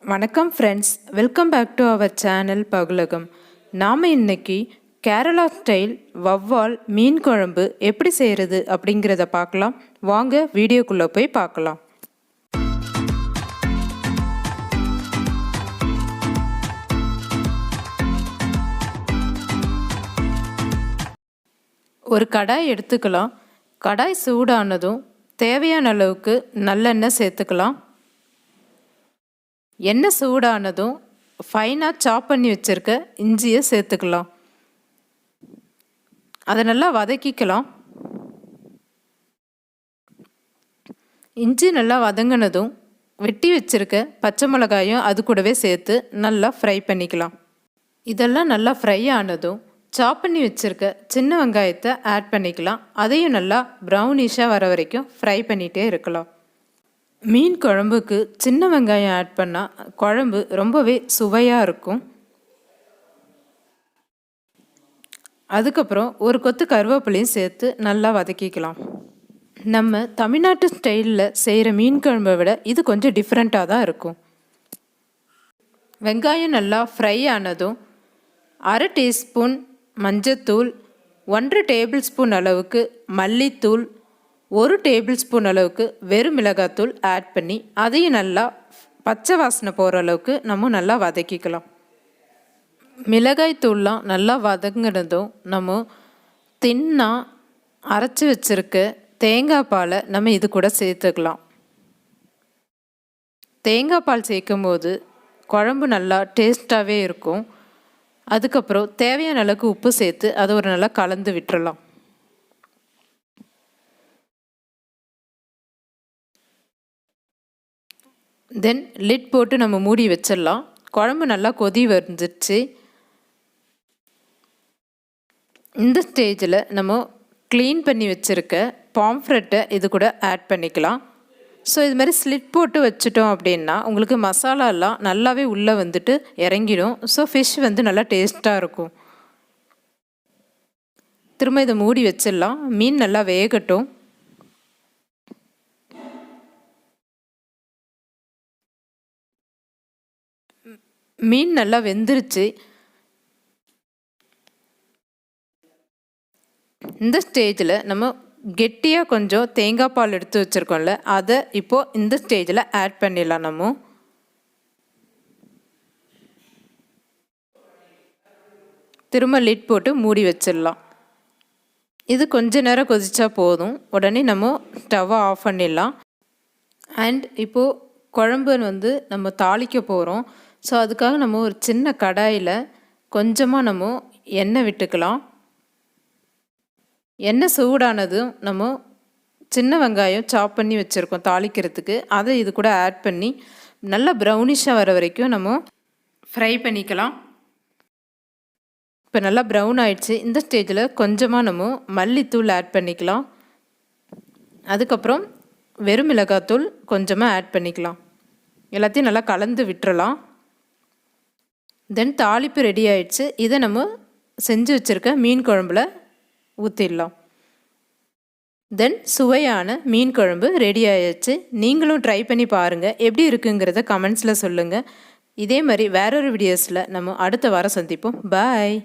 வணக்கம் friends, welcome back to our channel பகுலகம். நாம் இன்னைக்கு கேரளா ஸ்டைல் வவ்வால் மீன் குழம்பு எப்படி செய்கிறது அப்படிங்கிறத பார்க்கலாம். வாங்க வீடியோக்குள்ளே போய் பார்க்கலாம். ஒரு கடாய் எடுத்துக்கலாம். கடாய் சூடானதும் தேவையான அளவுக்கு நல்லெண்ணெய் சேர்த்துக்கலாம். எண்ணெய் சூடானதும் ஃபைனாக சாப் பண்ணி வச்சுருக்க இஞ்சியை சேர்த்துக்கலாம். அதை நல்லா வதக்கிக்கலாம். இஞ்சி நல்லா வதங்கினதும் வெட்டி வச்சுருக்க பச்சை மிளகாயும் அது கூடவே சேர்த்து நல்லா ஃப்ரை பண்ணிக்கலாம். இதெல்லாம் நல்லா ஃப்ரை ஆனதும் சாப் பண்ணி வச்சுருக்க சின்ன வெங்காயத்தை ஆட் பண்ணிக்கலாம். அதையும் நல்லா ப்ரௌனிஷாக வர வரைக்கும் ஃப்ரை பண்ணிகிட்டே இருக்கலாம். மீன் குழம்புக்கு சின்ன வெங்காயம் ஆட் பண்ணால் குழம்பு ரொம்பவே சுவையாக இருக்கும். அதுக்கப்புறம் ஒரு கொத்து கருவேப்பிலையும் சேர்த்து நல்லா வதக்கிக்கலாம். நம்ம தமிழ்நாட்டு ஸ்டைலில் செய்கிற மீன் குழம்பை விட இது கொஞ்சம் டிஃப்ரெண்ட்டாக தான் இருக்கும். வெங்காயம் நல்லா ஃப்ரை ஆனதும் 1/2 டீஸ்பூன் மஞ்சத்தூள், 1 டேபிள் ஸ்பூன் அளவுக்கு மல்லித்தூள், 1 டேபிள் ஸ்பூன் அளவுக்கு வெறும் மிளகாத்தூள் ஆட் பண்ணி அதையும் நல்லா பச்சை வாசனை போகிற அளவுக்கு நம்ம நல்லா வதக்கிக்கலாம். மிளகாய் தூள்லாம் நல்லா வதங்கினதும் நம்ம தின்னாக அரைச்சி வச்சுருக்க தேங்காய் பாலை நம்ம இது கூட சேர்த்துக்கலாம். தேங்காய் பால் சேர்க்கும் போது குழம்பு நல்லா டேஸ்ட்டாகவே இருக்கும். அதுக்கப்புறம் தேவையான அளவுக்கு உப்பு சேர்த்து அதை ஒரு நல்லா கலந்து விட்டுறலாம். தென் லிட் போட்டு நம்ம மூடி வச்சிடலாம். குழம்பு நல்லா கொதி வந்துடுச்சு. இந்த ஸ்டேஜில் நம்ம க்ளீன் பண்ணி வச்சுருக்க பாம்ஃப்ரெட்டை இது கூட ஆட் பண்ணிக்கலாம். ஸோ இது மாதிரி ஸ்லிட் போட்டு வச்சுட்டோம் அப்படின்னா உங்களுக்கு மசாலாலாம் நல்லாவே உள்ளே வந்துட்டு இறங்கிடும். ஸோ ஃபிஷ் வந்து நல்லா டேஸ்ட்டாக இருக்கும். திரும்ப இதை மூடி வச்சிடலாம். மீன் நல்லா வேகட்டும். மீன் நல்லா வெந்துருச்சு. இந்த ஸ்டேஜில் நம்ம கெட்டியாக கொஞ்சம் தேங்காய் பால் எடுத்து வச்சுருக்கோம்ல, அதை இப்போது இந்த ஸ்டேஜில் ஆட் பண்ணிடலாம். நம்ம திரும்ப லிட் போட்டு மூடி வச்சிடலாம். இது கொஞ்ச நேரம் கொதிச்சா போதும். உடனே நம்ம ஸ்டவ்வை ஆஃப் பண்ணிடலாம். அண்ட் இப்போது குழம்பு வந்து நம்ம தாளிக்க போகிறோம். ஸோ அதுக்காக நம்ம ஒரு சின்ன கடாயில் கொஞ்சமாக நம்ம எண்ணெய் விட்டுக்கலாம். எண்ணெய் சூடானதும் நம்ம சின்ன வெங்காயம் சாப் பண்ணி வச்சுருக்கோம் தாளிக்கிறதுக்கு, அதை இது கூட ஆட் பண்ணி நல்லா ப்ரௌனிஷாக வர வரைக்கும் நம்ம ஃப்ரை பண்ணிக்கலாம். இப்போ நல்லா ப்ரௌன் ஆயிடுச்சு. இந்த ஸ்டேஜில் கொஞ்சமாக நம்ம மல்லித்தூள் ஆட் பண்ணிக்கலாம். அதுக்கப்புறம் வெறும் மிளகாத்தூள் கொஞ்சமாக ஆட் பண்ணிக்கலாம். எல்லாத்தையும் நல்லா கலந்து விட்டுறலாம். தென் தாளிப்பு ரெடி ஆயிடுச்சு. இதை நம்ம செஞ்சு வச்சுருக்க மீன் குழம்புல ஊற்றிடலாம். தென் சுவையான மீன் குழம்பு ரெடி ஆயிடுச்சு. நீங்களும் ட்ரை பண்ணி பாருங்கள். எப்படி இருக்குங்கிறத கமெண்ட்ஸில் சொல்லுங்கள். இதே மாதிரி வேறொரு வீடியோஸில் நம்ம அடுத்த வாரம் சந்திப்போம். பாய்.